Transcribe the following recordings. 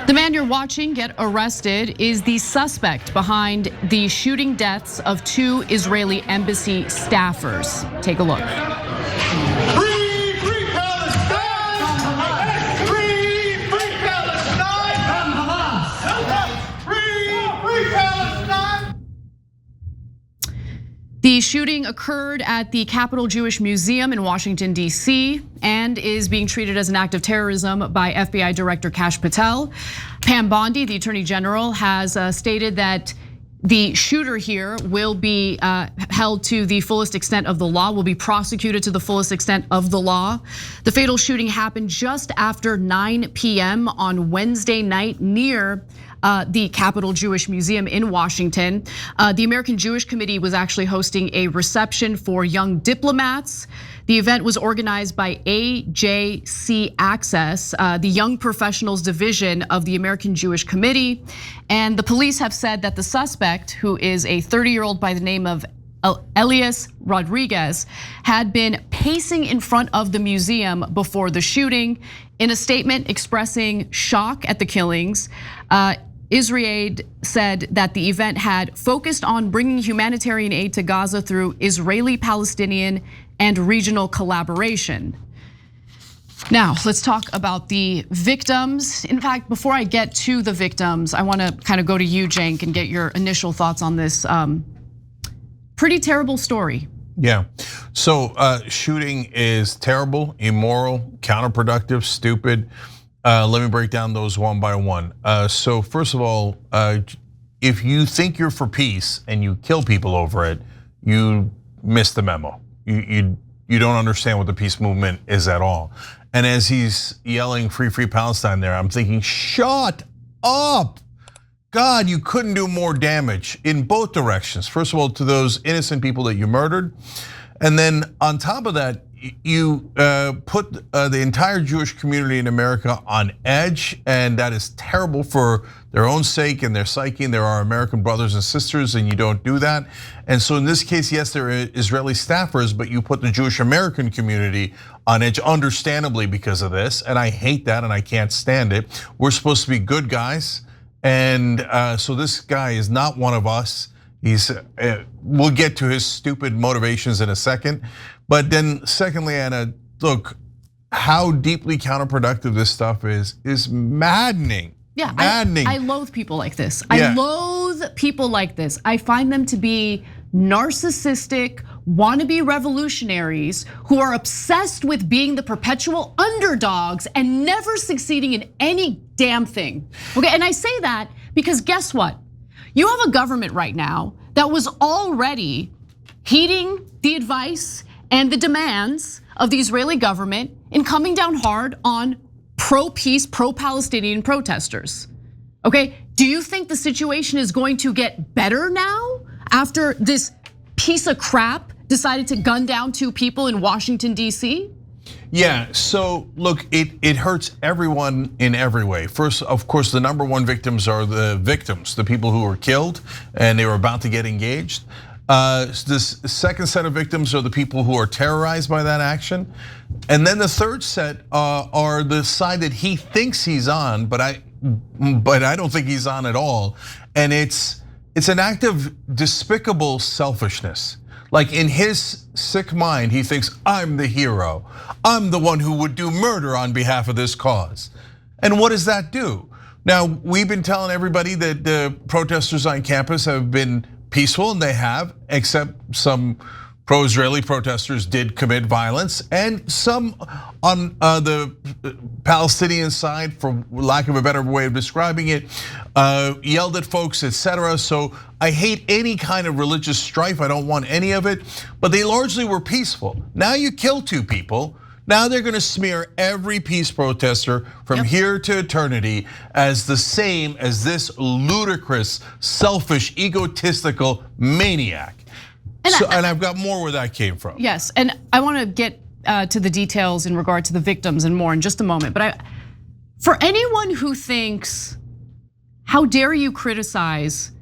The man you're watching get arrested is the suspect behind the shooting deaths of 2 Israeli embassy staffers. Take a look. The shooting occurred at the Capitol Jewish Museum in Washington, D.C., and is being treated as an act of terrorism by FBI Director Kash Patel. Pam Bondi, the Attorney General, has stated that the shooter here will be held to the fullest extent of the law, will be prosecuted to the fullest extent of the law. The fatal shooting happened just after 9 p.m. on Wednesday night near the Capitol Jewish Museum in Washington. The American Jewish Committee was actually hosting a reception for young diplomats. The event was organized by AJC Access, the Young Professionals Division of the American Jewish Committee. And the police have said that the suspect, who is a 30-year-old by the name of Elias Rodriguez, had been pacing in front of the museum before the shooting. In a statement expressing shock at the killings, Israel said that the event had focused on bringing humanitarian aid to Gaza through Israeli, Palestinian, and regional collaboration. Now, let's talk about the victims. In fact, before I get to the victims, I want to kind of go to you, Cenk, and get your initial thoughts on this pretty terrible story. Yeah, so shooting is terrible, immoral, counterproductive, stupid. Let me break down those one by one. So first of all, if you think you're for peace and you kill people over it, you miss the memo. You don't understand what the peace movement is at all. And as he's yelling "Free, free Palestine" there, I'm thinking, shut up. God, you couldn't do more damage in both directions. First of all, to those innocent people that you murdered. And then on top of that, you put the entire Jewish community in America on edge, and that is terrible for their own sake and their psyche. And there are American brothers and sisters, and you don't do that. And so in this case, yes, there are Israeli staffers, but you put the Jewish American community on edge, understandably because of this. And I hate that, and I can't stand it. We're supposed to be good guys, and so this guy is not one of us. We'll get to his stupid motivations in a second. But then secondly, Anna, look, how deeply counterproductive this stuff is maddening. Yeah, maddening. I loathe people like this. I loathe people like this. I find them to be narcissistic, wannabe revolutionaries who are obsessed with being the perpetual underdogs and never succeeding in any damn thing. Okay, and I say that because guess what? You have a government right now that was already heeding the advice and the demands of the Israeli government in coming down hard on pro-peace, pro-Palestinian protesters. Okay, do you think the situation is going to get better now after this piece of crap decided to gun down 2 people in Washington, D.C.? Yeah, so look, it hurts everyone in every way. First, of course, the number one victims are the victims, the people who were killed and they were about to get engaged. This second set of victims are the people who are terrorized by that action. And then the third set are the side that he thinks he's on, but I don't think he's on at all. And it's an act of despicable selfishness. Like in his sick mind, he thinks, I'm the hero. I'm the one who would do murder on behalf of this cause. And what does that do? Now, we've been telling everybody that the protesters on campus have been peaceful, and they have, except some pro-Israeli protesters did commit violence, and some on the Palestinian side, for lack of a better way of describing it, yelled at folks, etc. So I hate any kind of religious strife. I don't want any of it, but they largely were peaceful. Now you kill 2 people. Now they're gonna smear every peace protester from here to eternity as the same as this ludicrous, selfish, egotistical maniac. And I've got more where that came from. Yes, and I want to get to the details in regard to the victims and more in just a moment. But for anyone who thinks, how dare you criticize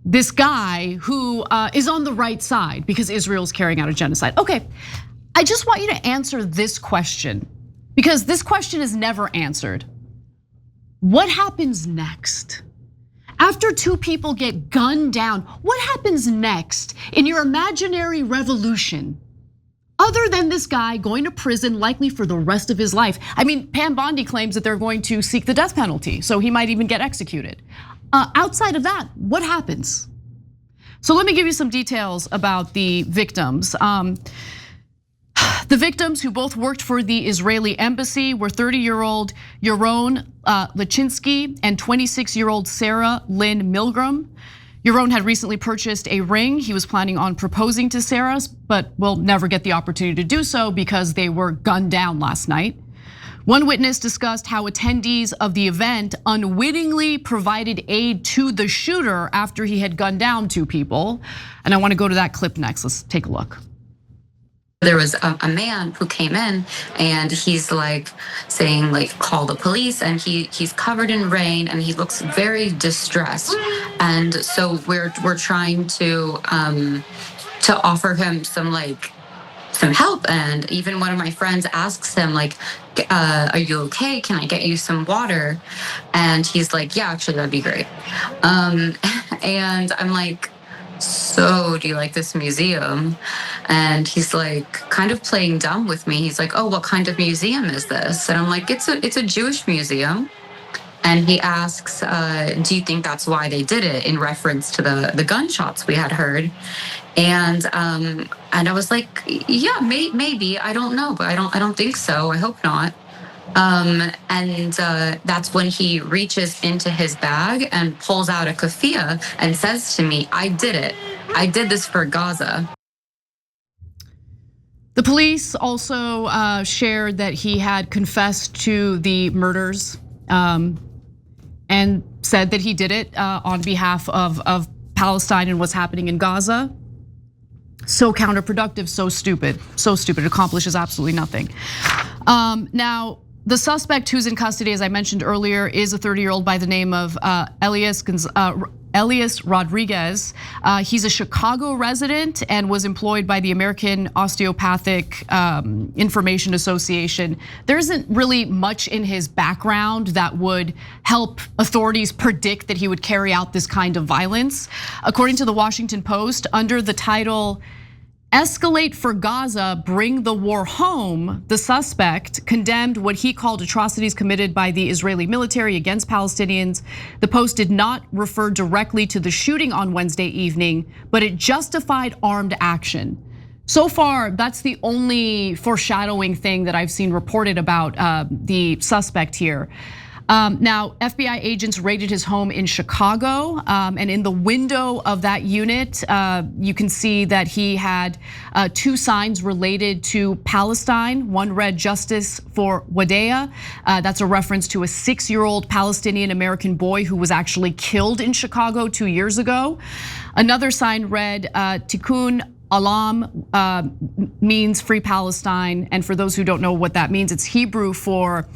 this guy who is on the right side because Israel's carrying out a genocide? Okay, I just want you to answer this question because this question is never answered. What happens next? After two people get gunned down, what happens next in your imaginary revolution? Other than this guy going to prison likely for the rest of his life. I mean, Pam Bondi claims that they're going to seek the death penalty, so he might even get executed. Outside of that, what happens? So let me give you some details about the victims. The victims, who both worked for the Israeli embassy, were 30-year-old Yaron Lachinsky and 26-year-old Sarah Lynn Milgram. Yaron had recently purchased a ring. He was planning on proposing to Sarah, but will never get the opportunity to do so because they were gunned down last night. One witness discussed how attendees of the event unwittingly provided aid to the shooter after he had gunned down two people. And I want to go to that clip next. Let's take a look. There was a man who came in and he's like saying like, call the police, and he's covered in rain and he looks very distressed. And so we're trying to offer him some help. And even one of my friends asks him like, are you okay? Can I get you some water? And he's like, yeah, actually that'd be great. And I'm like, so do you like this museum? And he's like kind of playing dumb with me. He's like, oh, what kind of museum is this? And I'm like, it's a Jewish museum. And he asks, do you think that's why they did it, in reference to the gunshots we had heard? And I was like, yeah, maybe, I don't know, but I don't think so. I hope not. And that's when he reaches into his bag and pulls out a keffiyeh and says to me, I did it. I did this for Gaza. The police also shared that he had confessed to the murders and said that he did it on behalf of Palestine and what's happening in Gaza. So counterproductive, so stupid, it accomplishes absolutely nothing. Now, the suspect who's in custody, as I mentioned earlier, is a 30-year-old by the name of Elias Rodriguez. He's a Chicago resident and was employed by the American Osteopathic Information Association. There isn't really much in his background that would help authorities predict that he would carry out this kind of violence. According to the Washington Post, under the title, "Escalate for Gaza, Bring the War Home," the suspect condemned what he called atrocities committed by the Israeli military against Palestinians. The Post did not refer directly to the shooting on Wednesday evening, but it justified armed action. So far, that's the only foreshadowing thing that I've seen reported about the suspect here. Now, FBI agents raided his home in Chicago, and in the window of that unit, you can see that he had two signs related to Palestine. One read "Justice for Wadea." That's a reference to a 6-year-old Palestinian American boy who was actually killed in Chicago 2 years ago. Another sign read "Tikkun Alam," means free Palestine. And for those who don't know what that means, it's Hebrew for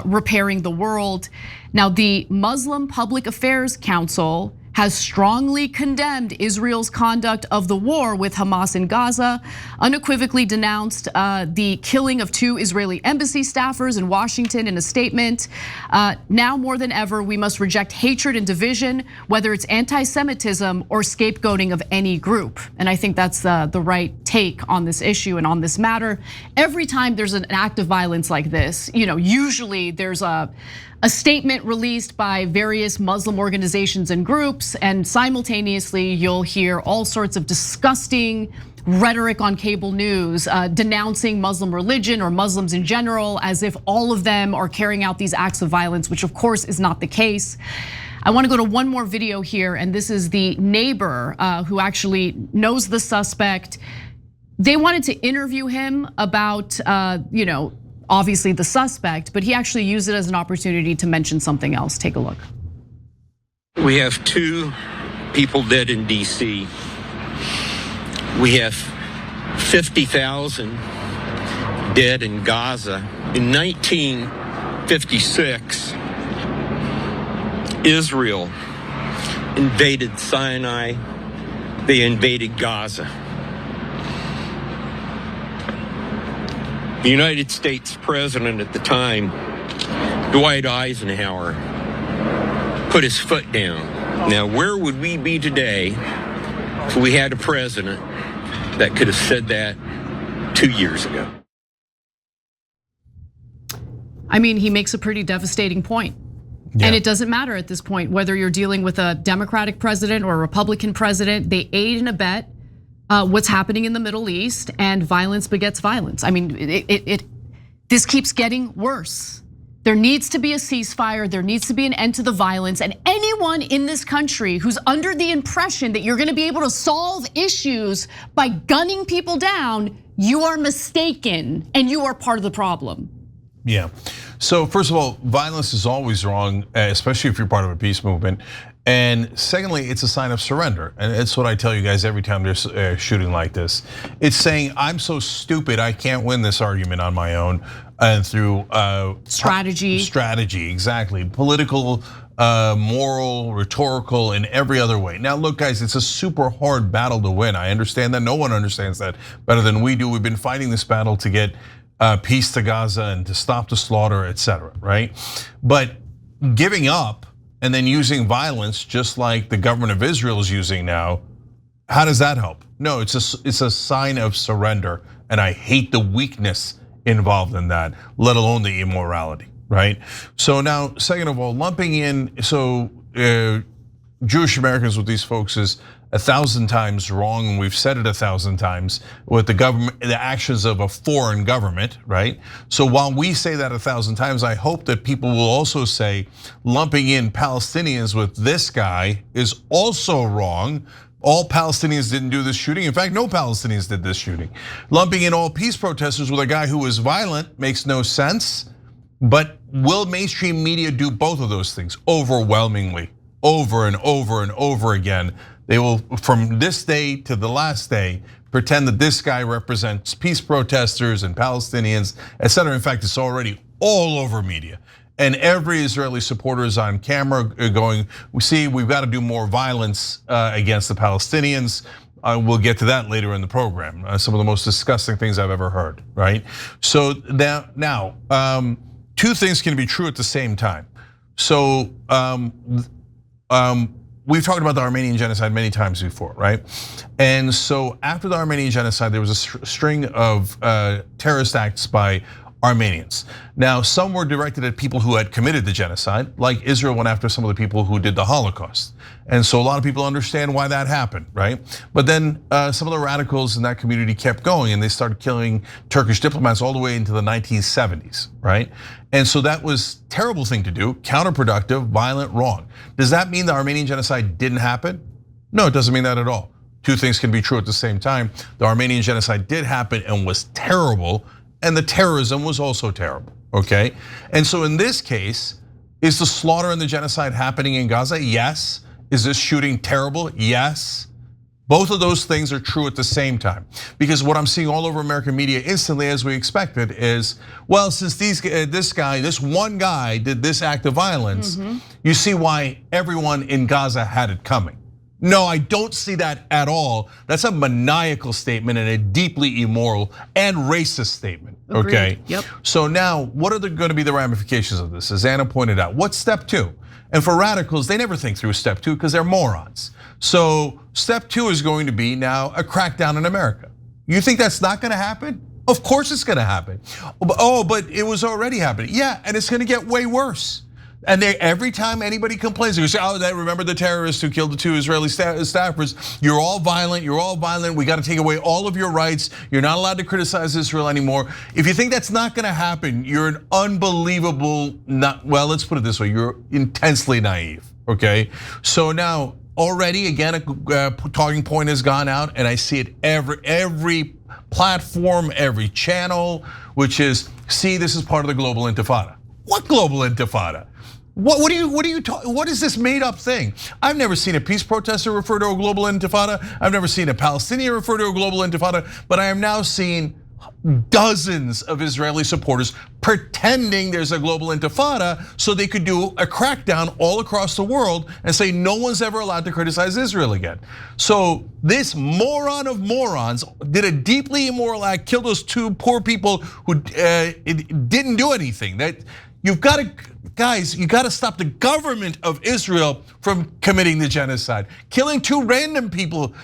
repairing the world. Now, the Muslim Public Affairs Council has strongly condemned Israel's conduct of the war with Hamas in Gaza, unequivocally denounced the killing of 2 Israeli embassy staffers in Washington in a statement. Now more than ever, we must reject hatred and division, whether it's anti-Semitism or scapegoating of any group. And I think that's the right take on this issue and on this matter. Every time there's an act of violence like this, usually there's a statement released by various Muslim organizations and groups, and simultaneously you'll hear all sorts of disgusting rhetoric on cable news denouncing Muslim religion or Muslims in general, as if all of them are carrying out these acts of violence, which of course is not the case. I want to go to one more video here, and this is the neighbor who actually knows the suspect. They wanted to interview him about, obviously the suspect, but he actually used it as an opportunity to mention something else. Take a look. We have 2 people dead in DC. We have 50,000 dead in Gaza. In 1956, Israel invaded Sinai. They invaded Gaza. The United States president at the time, Dwight Eisenhower, put his foot down. Now, where would we be today if we had a president that could have said that 2 years ago? I mean, he makes a pretty devastating point. Yeah. And it doesn't matter at this point whether you're dealing with a Democratic president or a Republican president. They aid and abet what's happening in the Middle East, and violence begets violence. I mean, this keeps getting worse. There needs to be a ceasefire. There needs to be an end to the violence. And anyone in this country who's under the impression that you're going to be able to solve issues by gunning people down, you are mistaken, and you are part of the problem. Yeah. So first of all, violence is always wrong, especially if you're part of a peace movement. And secondly, it's a sign of surrender. And it's what I tell you guys every time there's a shooting like this. It's saying, I'm so stupid, I can't win this argument on my own. And through strategy, exactly. Political, moral, rhetorical, and every other way. Now look guys, it's a super hard battle to win. I understand that, no one understands that better than we do. We've been fighting this battle to get peace to Gaza and to stop the slaughter, etc. Right? But giving up and then using violence, just like the government of Israel is using now, how does that help? No, it's a sign of surrender, and I hate the weakness involved in that, let alone the immorality, right? So now, second of all, lumping in, Jewish Americans with these folks is 1,000 times wrong, and we've said it 1,000 times with the government, the actions of a foreign government, right? So while we say that 1,000 times, I hope that people will also say lumping in Palestinians with this guy is also wrong. All Palestinians didn't do this shooting. In fact, no Palestinians did this shooting. Lumping in all peace protesters with a guy who was violent makes no sense. But will mainstream media do both of those things? Overwhelmingly, over and over and over again. They will, from this day to the last day, pretend that this guy represents peace protesters and Palestinians, etc. In fact, it's already all over media. And every Israeli supporter is on camera going, we've got to do more violence against the Palestinians. We'll get to that later in the program. Some of the most disgusting things I've ever heard, right? So now, two things can be true at the same time. So we've talked about the Armenian genocide many times before, right? And so after the Armenian genocide, there was a string of terrorist acts by Armenians. Now, some were directed at people who had committed the genocide, like Israel went after some of the people who did the Holocaust. And so a lot of people understand why that happened, right? But then some of the radicals in that community kept going, and they started killing Turkish diplomats all the way into the 1970s, right? And so that was a terrible thing to do, counterproductive, violent, wrong. Does that mean the Armenian genocide didn't happen? No, it doesn't mean that at all. Two things can be true at the same time. The Armenian genocide did happen and was terrible, and the terrorism was also terrible, okay? And so in this case, is the slaughter and the genocide happening in Gaza? Yes. Is this shooting terrible? Yes. Both of those things are true at the same time. Because what I'm seeing all over American media instantly, as we expected, is, well, since this one guy did this act of violence, you see why everyone in Gaza had it coming. No, I don't see that at all. That's a maniacal statement and a deeply immoral and racist statement, okay? Agreed. Yep. So now, what are going to be the ramifications of this? As Anna pointed out, what's step two? And for radicals, they never think through step two because they're morons. So step two is going to be now a crackdown in America. You think that's not going to happen? Of course it's going to happen. Oh, but it was already happening. Yeah, and it's going to get way worse. And every time anybody complains, they say, oh, remember the terrorists who killed the 2 Israeli staffers? You're all violent, we got to take away all of your rights. You're not allowed to criticize Israel anymore. If you think that's not gonna happen, you're an unbelievable, well, let's put it this way, you're intensely naive, okay? So now, already, again, a talking point has gone out, and I see it every platform, every channel, which is, see, this is part of the global intifada. What global intifada? What is this made up thing? I've never seen a peace protester refer to a global intifada. I've never seen a Palestinian refer to a global intifada, but I am now seeing dozens of Israeli supporters pretending there's a global intifada so they could do a crackdown all across the world and say no one's ever allowed to criticize Israel again. So this moron of morons did a deeply immoral act, killed those 2 poor people who didn't do anything. That you've got to, guys, you got to stop the government of Israel from committing the genocide. Killing 2 random people,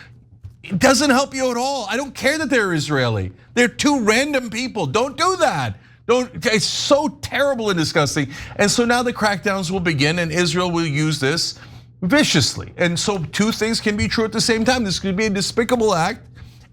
it doesn't help you at all. I don't care that they're Israeli. They're 2 random people. Don't do that. It's so terrible and disgusting. And so now the crackdowns will begin, and Israel will use this viciously. And so 2 things can be true at the same time. This could be a despicable act,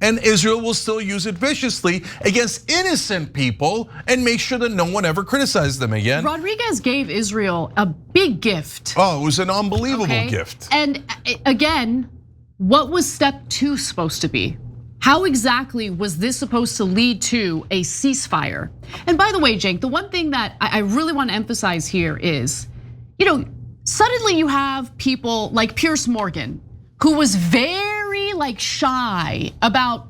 and Israel will still use it viciously against innocent people and make sure that no one ever criticizes them again. Rodriguez gave Israel a big gift. Oh, it was an unbelievable gift. And again, what was step 2 supposed to be? How exactly was this supposed to lead to a ceasefire? And by the way, Cenk, the one thing that I really want to emphasize here is, suddenly you have people like Piers Morgan, who was very shy about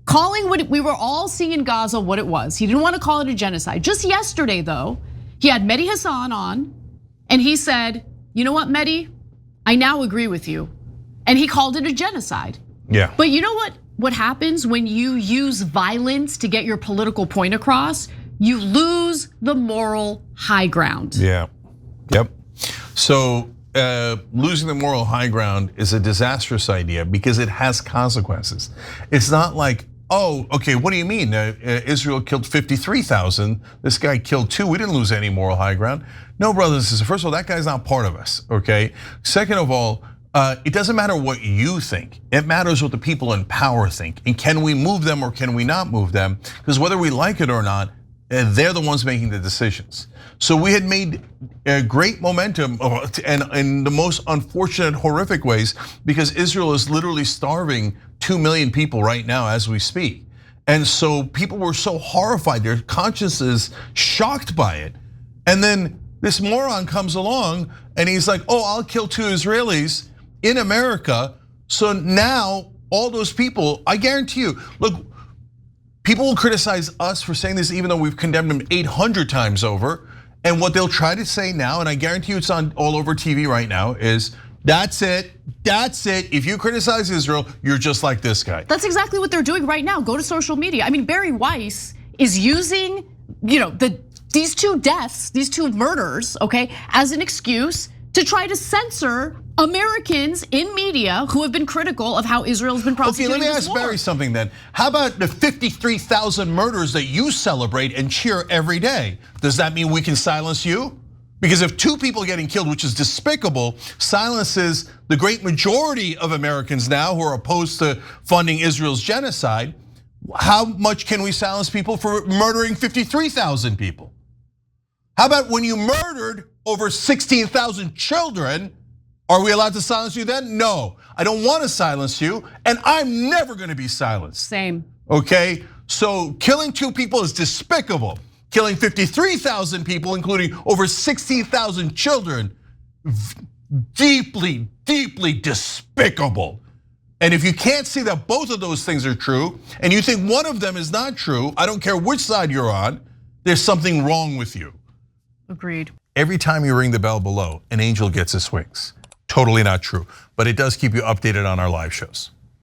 calling what we were all seeing in Gaza what it was. He didn't want to call it a genocide. Just yesterday, though, he had Mehdi Hassan on, and he said, you know what, Mehdi, I now agree with you. And he called it a genocide. Yeah. But you know what happens when you use violence to get your political point across? You lose the moral high ground. Yeah, yep. So losing the moral high ground is a disastrous idea because it has consequences. It's not like, oh, okay, what do you mean? Israel killed 53,000, this guy killed 2, we didn't lose any moral high ground. No, brothers and sisters, first of all, that guy's not part of us, okay? Second of all, it doesn't matter what you think. It matters what the people in power think. And can we move them or can we not move them? Because whether we like it or not, they're the ones making the decisions. So we had made great momentum and in the most unfortunate, horrific ways, because Israel is literally starving 2 million people right now as we speak. And so people were so horrified, their consciences shocked by it. And then this moron comes along and he's like, oh, I'll kill 2 Israelis in America. So now all those people, I guarantee you, look, people will criticize us for saying this even though we've condemned them 800 times over. And what they'll try to say now, and I guarantee you it's on all over TV right now, is that's it. If you criticize Israel, you're just like this guy. That's exactly what they're doing right now. Go to social media. I mean, Barry Weiss is using, these 2 deaths, these 2 murders, okay, as an excuse to try to censor Americans in media who have been critical of how Israel's been prosecuting this war. Okay, let me ask Barry something then. How about the 53,000 murders that you celebrate and cheer every day? Does that mean we can silence you? Because if 2 people getting killed, which is despicable, silences the great majority of Americans now who are opposed to funding Israel's genocide, how much can we silence people for murdering 53,000 people? How about when you murdered over 16,000 children, are we allowed to silence you then? No, I don't want to silence you, and I'm never going to be silenced. Same. Okay, so killing 2 people is despicable. Killing 53,000 people, including over 16,000 children, deeply, deeply despicable. And if you can't see that both of those things are true, and you think one of them is not true, I don't care which side you're on, there's something wrong with you. Agreed. Every time you ring the bell below, an angel gets his wings. Totally not true, but it does keep you updated on our live shows.